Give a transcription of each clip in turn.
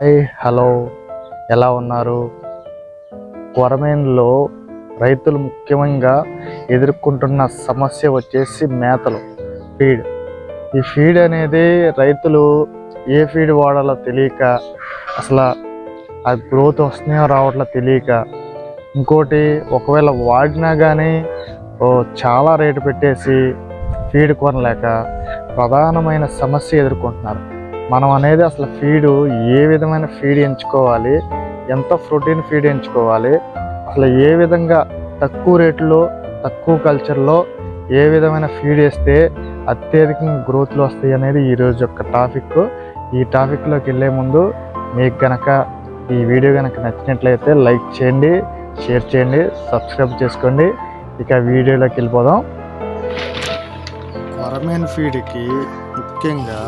Hello, ఎలా ఉన్నారు? కొరమేన్లో రైతులు ముఖ్యంగా ఎదుర్కొంటున్న సమస్య వచ్చేసి మేతలు, ఫీడ్. ఈ ఫీడ్ అనేది రైతులు ఏ ఫీడ్ వాడాలో తెలియక, అసలు ఆ గ్రోత్ వస్తున్నాయో రావట్లో తెలియక, ఇంకోటి ఒకవేళ వాడినా కానీ చాలా రేటు పెట్టేసి ఫీడ్ కొనలేక ప్రధానమైన సమస్య ఎదుర్కొంటున్నారు. మనం అనేది అసలు ఫీడు ఏ విధమైన ఫీడ్ ఎంచుకోవాలి, ఎంత ప్రోటీన్ ఫీడ్ ఎంచుకోవాలి, అసలు ఏ విధంగా తక్కువ రేట్లో తక్కువ కల్చర్లో ఏ విధమైన ఫీడ్ వేస్తే అత్యధికంగా గ్రోత్లు వస్తాయి అనేది ఈరోజు యొక్క టాపిక్. ఈ టాపిక్లోకి వెళ్ళే ముందు మీకు కనుక ఈ వీడియో కనుక నచ్చినట్లయితే లైక్ చేయండి, షేర్ చేయండి, సబ్స్క్రైబ్ చేసుకోండి. ఇక వీడియోలోకి వెళ్ళిపోదాం. కొరమేన్ ఫీడ్కి ముఖ్యంగా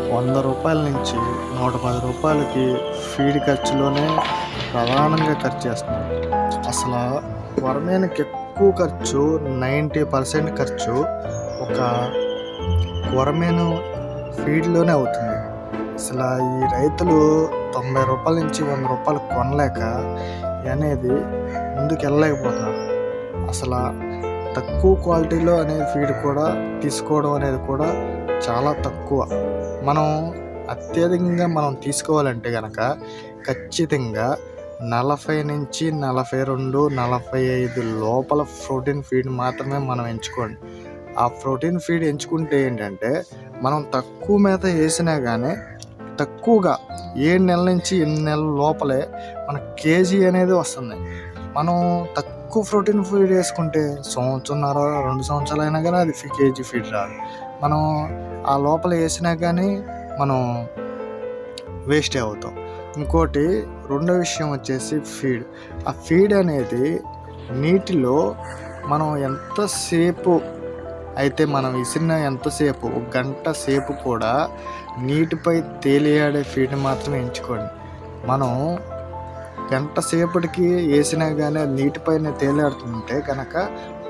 100 రూపాయల నుంచి 110 రూపాయలకి ఫీడ్ ఖర్చులోనే ప్రధానంగా ఖర్చు చేస్తున్నాం. అసలు కొరమేన్కి ఎక్కువ ఖర్చు 90% ఖర్చు ఒక కొరమేను ఫీడ్లోనే అవుతుంది. అసలు ఈ రైతులు 90 రూపాయల నుంచి 100 రూపాయలు కొనలేక అనేది ముందుకు వెళ్ళలేకపోతున్నారు. అసలు తక్కువ క్వాలిటీలో అనేది ఫీడ్ కూడా తీసుకోవడం అనేది కూడా చాలా తక్కువ. మనం అత్యధికంగా మనం తీసుకోవాలంటే కనుక ఖచ్చితంగా 40 నుంచి 42, 45 లోపల ప్రోటీన్ ఫీడ్ మాత్రమే మనం ఎంచుకోండి. ఆ ప్రోటీన్ ఫీడ్ ఎంచుకుంటే ఏంటంటే మనం తక్కువ మేత వేసినా కానీ తక్కువగా 7 నెలల నుంచి 8 నెలల లోపలే మన కేజీ అనేది వస్తుంది. మనం తక్కువ ప్రోటీన్ ఫీడ్ వేసుకుంటే 1.5-2 సంవత్సరాలు అయినా కానీ అది కేజీ ఫీడ్ రాదు. మనం ఆ లోపల వేసినా కానీ మనం వేస్ట్ అవుతాం. ఇంకోటి రెండో విషయం వచ్చేసి ఫీడ్. ఆ ఫీడ్ అనేది నీటిలో మనం ఎంతసేపు అయితే మనం విసిరిన ఎంతసేపు, 1 గంట సేపు కూడా నీటిపై తేలియాడే ఫీడ్ మాత్రమే ఎంచుకోండి. మనం గంట సేపటికి వేసినా కానీ అది నీటిపైన తేలియాడుతుంటే కనుక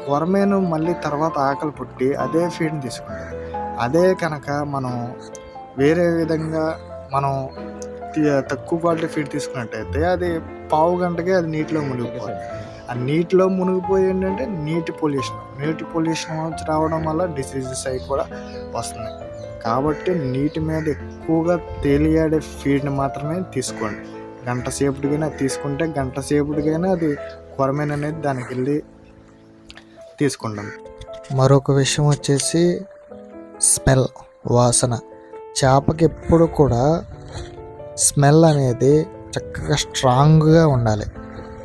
కొరమేను మళ్ళీ తర్వాత ఆకలి పుట్టి అదే ఫీడ్ని తీసుకుంటుంది. అదే కనుక మనం వేరే విధంగా మనం తక్కువ క్వాలిటీ ఫీడ్ తీసుకున్నట్టయితే అది పావు గంటకే అది నీటిలో మునిగిపోతుంది. ఆ నీటిలో మునిగిపోయి ఏంటంటే నీటి పొల్యూషన్ రావడం వల్ల డిసీజెస్ అవి కూడా వస్తున్నాయి. కాబట్టి నీటి మీద ఎక్కువగా తేలియాడే ఫీడ్ని మాత్రమే తీసుకోండి. గంట సేపటికైనా తీసుకుంటే గంట సేపటికైనా అది కొరమేన్ అనేది దానికి వెళ్ళి తీసుకుంటాం. మరొక విషయం వచ్చేసి స్మెల్, వాసన. చేపకి ఎప్పుడు కూడా స్మెల్ అనేది చక్కగా స్ట్రాంగ్గా ఉండాలి.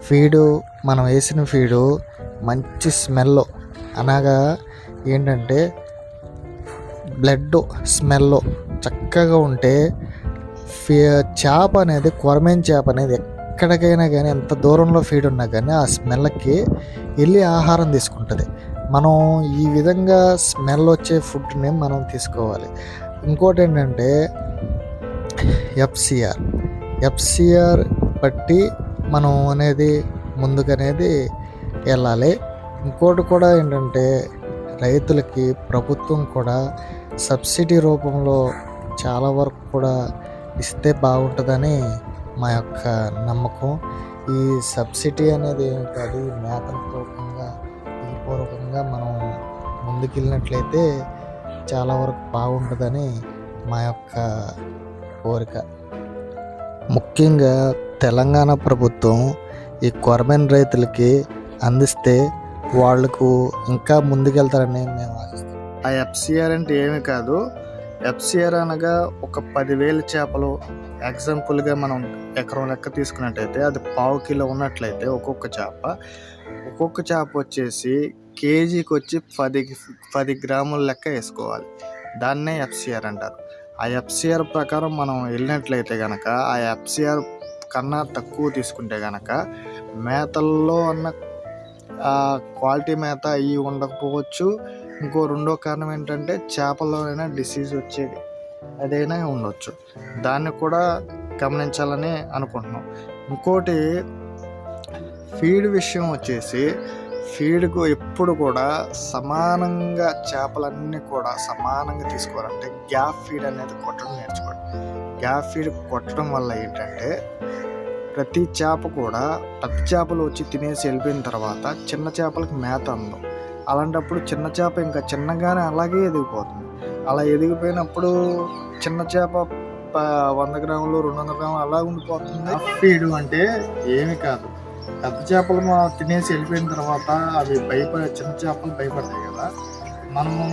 ఫీడు మనం వేసిన ఫీడు మంచి స్మెల్ అనగా ఏంటంటే బ్లడ్ స్మెల్ చక్కగా ఉంటే చేప అనేది కొరమేన్ చేప అనేది ఎక్కడికైనా కానీ ఎంత దూరంలో ఫీడ్ ఉన్నా కానీ ఆ స్మెల్కి వెళ్ళి ఆహారం తీసుకుంటుంది. మనం ఈ విధంగా స్మెల్ వచ్చే ఫుడ్ని మనం తీసుకోవాలి. ఇంకోటి ఏంటంటే ఎఫ్సిఆర్ బట్టి మనం అనేది ముందుకనేది వెళ్ళాలి. ఇంకోటి కూడా ఏంటంటే రైతులకి ప్రభుత్వం కూడా సబ్సిడీ రూపంలో చాలా వరకు కూడా ఇస్తే బాగుంటుందని మా యొక్క నమ్మకం. ఈ సబ్సిడీ అనేది ఏమి కాదు, మేతల పూర్వకంగా మనం ముందుకెళ్ళినట్లయితే చాలా వరకు బాగుంటుందని మా యొక్క కోరిక. ముఖ్యంగా తెలంగాణ ప్రభుత్వం ఈ కొరమేన్ రైతులకి అందిస్తే వాళ్లకు ఇంకా ముందుకెళ్తారని మేము ఆశిస్తాం. ఆ ఎఫ్సిఆర్ అంటే ఏమీ కాదు. ఎఫ్సిఆర్ అనగా ఒక 10,000 చేపలు ఎగ్జాంపుల్గా మనం ఎకరం లెక్క తీసుకున్నట్టయితే అది పావు కిలో ఉన్నట్లయితే ఒక్కొక్క చేప వచ్చేసి కేజీకి వచ్చి 10 గ్రాముల లెక్క వేసుకోవాలి. దాన్నే ఎఫ్సిఆర్ అంటారు. ఆ ఎఫ్సిఆర్ ప్రకారం మనం వెళ్ళినట్లయితే కనుక ఆ ఎఫ్సిఆర్ కన్నా తక్కువ తీసుకుంటే కనుక మేతల్లో ఉన్న క్వాలిటీ మేత అవి ఉండకపోవచ్చు. ఇంకో రెండో కారణం ఏంటంటే చేపల్లోనైనా డిసీజ్ వచ్చేది అదైనా ఉండొచ్చు. దాన్ని కూడా గమనించాలని అనుకుంటున్నాం. ఇంకోటి ఫీడ్ విషయం వచ్చేసి ఫీడ్కు ఎప్పుడు కూడా సమానంగా చేపలన్నీ కూడా సమానంగా తీసుకోవాలంటే గ్యాప్ ఫీడ్ అనేది కొట్టడం నేర్చుకోండి. గ్యాప్ ఫీడ్ కొట్టడం వల్ల ఏంటంటే ప్రతి చేప కూడా పెద్ద చేపలు వచ్చి తినేసి వెళ్ళిపోయిన తర్వాత చిన్న చేపలకి మేత అందం. అలాంటప్పుడు చిన్న చేప ఇంకా చిన్నగానే అలాగే ఎదిగిపోతుంది. అలా ఎదిగిపోయినప్పుడు చిన్న చేప 100 గ్రాములు 200 గ్రాములు అలా ఉండిపోతుంది. ఫీడ్ అంటే ఏమి కాదు, పెద్ద చేపలు తినేసి వెళ్ళిపోయిన తర్వాత అవి చిన్న చేపలు భయపడతాయి కదా. మనము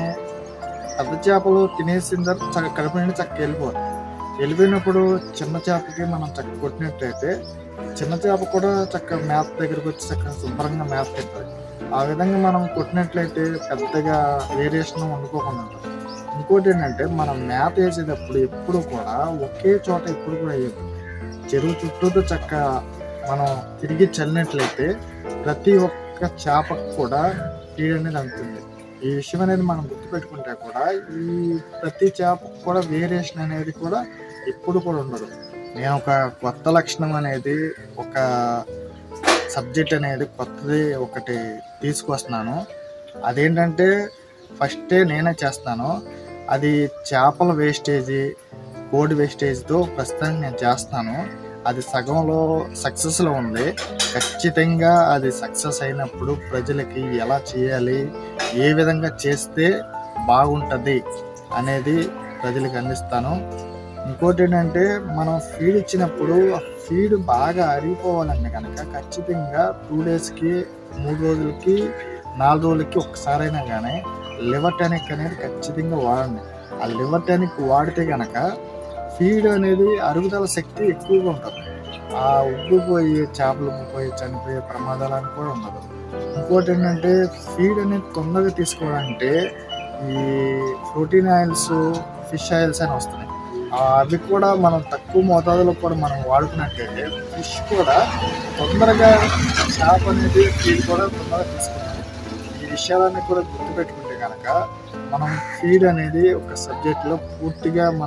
పెద్ద చేపలు తినేసిన తర్వాత కడుపు నుండి చక్కగా వెళ్ళిపోయినప్పుడు చిన్న చేపకి మనం చక్కగా కొట్టినట్టయితే చిన్న చేప కూడా చక్కగా మేత దగ్గరకు వచ్చి చక్కగా శుభ్రంగా మేత తింటుంది. ఆ విధంగా మనం కొట్టినట్లయితే పెద్దగా వేరియేషన్ వండుకోకుండా ఉంటుంది. ఇంకోటి ఏంటంటే మనం మేత వేసేటప్పుడు ఎప్పుడు కూడా ఒకే చోట ఎప్పుడు కూడా వేయదు. చెరువు చుట్టూతో చక్కగా మనం తిరిగి చల్లినట్లయితే ప్రతి ఒక్క చేపకు కూడా ఫీడ్ అనేది అందుతుంది. ఈ విషయం అనేది మనం గుర్తుపెట్టుకుంటే కూడా ఈ ప్రతి చేపకు కూడా వేరియేషన్ అనేది కూడా ఎప్పుడు కూడా ఉండదు. నేను ఒక కొత్త లక్షణం అనేది, ఒక సబ్జెక్ట్ అనేది కొత్తది ఒకటి తీసుకొస్తున్నాను. అదేంటంటే ఫస్టే నేనే చేస్తాను. అది చేపల వేస్టేజీ, కోడి వేస్టేజ్తో ప్రస్తుతానికి నేను చేస్తాను. అది సగంలో సక్సెస్లో ఉంది. ఖచ్చితంగా అది సక్సెస్ అయినప్పుడు ప్రజలకి ఎలా చేయాలి, ఏ విధంగా చేస్తే బాగుంటుంది అనేది ప్రజలకు అందిస్తాను. ఇంకోటి ఏంటంటే మనం ఫీడ్ ఇచ్చినప్పుడు ఆ ఫీడ్ బాగా అరిగిపోవాలంటే కనుక ఖచ్చితంగా 2 డేస్కి 3 రోజులకి 4 రోజులకి ఒక్కసారైనా కానీ లివర్ టానిక్ అనేది ఖచ్చితంగా వాడండి. ఆ లివర్ టానిక్ వాడితే కనుక ఫీడ్ అనేది అరుగుదల శక్తి ఎక్కువగా ఉంటుంది. ఆ ఉబ్బిపోయి చేపలు పోయి చనిపోయే ప్రమాదాలను కూడా ఉండదు. ఇంకోటి ఏంటంటే ఫీడ్ అనేది తొందరగా తీసుకోవాలంటే ఈ ప్రోటీన్ ఆయిల్స్, ఫిష్ ఆయిల్స్ అని వస్తున్నాయి. అవి కూడా మనం తక్కువ మోతాదులో కూడా మనం వాడుకున్నట్లయితే ఫిష్ కూడా తొందరగా, చేప అనేది ఫీడ్ కూడా తొందరగా తీసుకుంటాం. ఈ విషయాలన్నీ కూడా గుర్తుపెట్టుకుంటే కనుక మనం ఫీడ్ అనేది ఒక సబ్జెక్ట్లో పూర్తిగా మనం